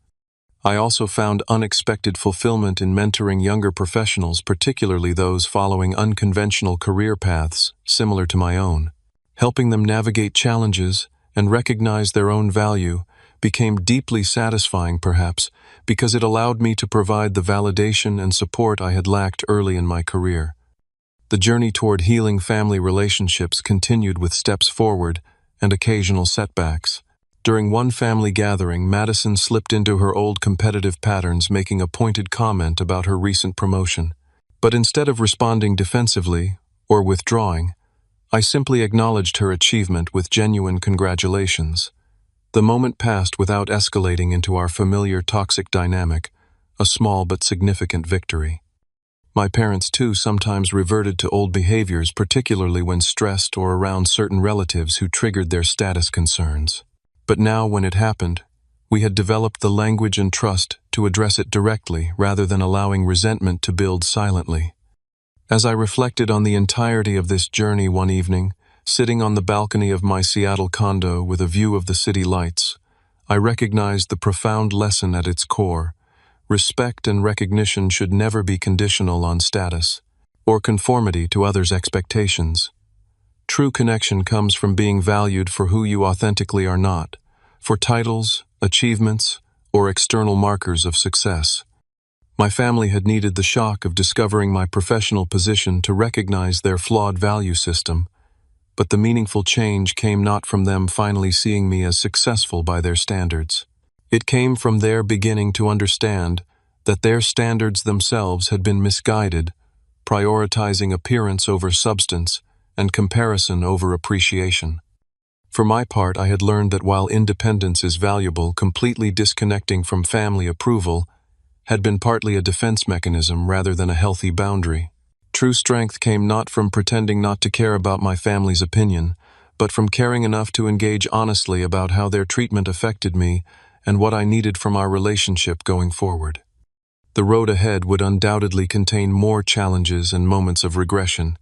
I also found unexpected fulfillment in mentoring younger professionals, particularly those following unconventional career paths similar to my own. Helping them navigate challenges and recognize their own value became deeply satisfying, perhaps, because it allowed me to provide the validation and support I had lacked early in my career. The journey toward healing family relationships continued with steps forward and occasional setbacks. During one family gathering, Madison slipped into her old competitive patterns, making a pointed comment about her recent promotion. But instead of responding defensively or withdrawing, I simply acknowledged her achievement with genuine congratulations. The moment passed without escalating into our familiar toxic dynamic, a small but significant victory. My parents, too, sometimes reverted to old behaviors, particularly when stressed or around certain relatives who triggered their status concerns. But now, when it happened, we had developed the language and trust to address it directly rather than allowing resentment to build silently. As I reflected on the entirety of this journey one evening, sitting on the balcony of my Seattle condo with a view of the city lights, I recognized the profound lesson at its core. Respect and recognition should never be conditional on status or conformity to others' expectations. True connection comes from being valued for who you authentically are, not for titles, achievements, or external markers of success. My family had needed the shock of discovering my professional position to recognize their flawed value system, but the meaningful change came not from them finally seeing me as successful by their standards. It came from their beginning to understand that their standards themselves had been misguided, prioritizing appearance over substance and comparison over appreciation. For my part, I had learned that while independence is valuable, completely disconnecting from family approval had been partly a defense mechanism rather than a healthy boundary. True strength came not from pretending not to care about my family's opinion, but from caring enough to engage honestly about how their treatment affected me and what I needed from our relationship going forward. The road ahead would undoubtedly contain more challenges and moments of regression.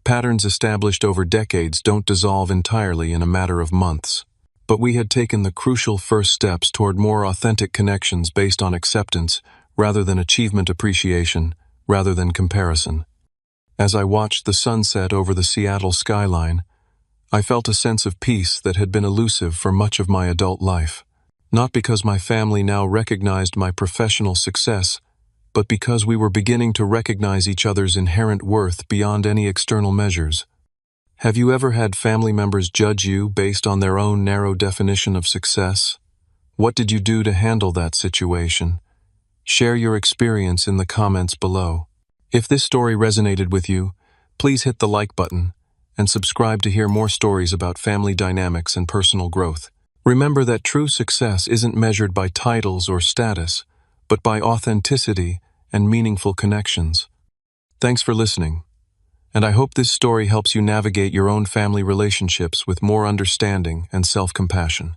Patterns established over decades don't dissolve entirely in a matter of months. But we had taken the crucial first steps toward more authentic connections based on acceptance rather than achievement, appreciation rather than comparison. As I watched the sunset over the Seattle skyline, I felt a sense of peace that had been elusive for much of my adult life. Not because my family now recognized my professional success, but because we were beginning to recognize each other's inherent worth beyond any external measures. Have you ever had family members judge you based on their own narrow definition of success? What did you do to handle that situation? Share your experience in the comments below. If this story resonated with you, please hit the like button and subscribe to hear more stories about family dynamics and personal growth. Remember that true success isn't measured by titles or status, but by authenticity and meaningful connections. Thanks for listening, and I hope this story helps you navigate your own family relationships with more understanding and self-compassion.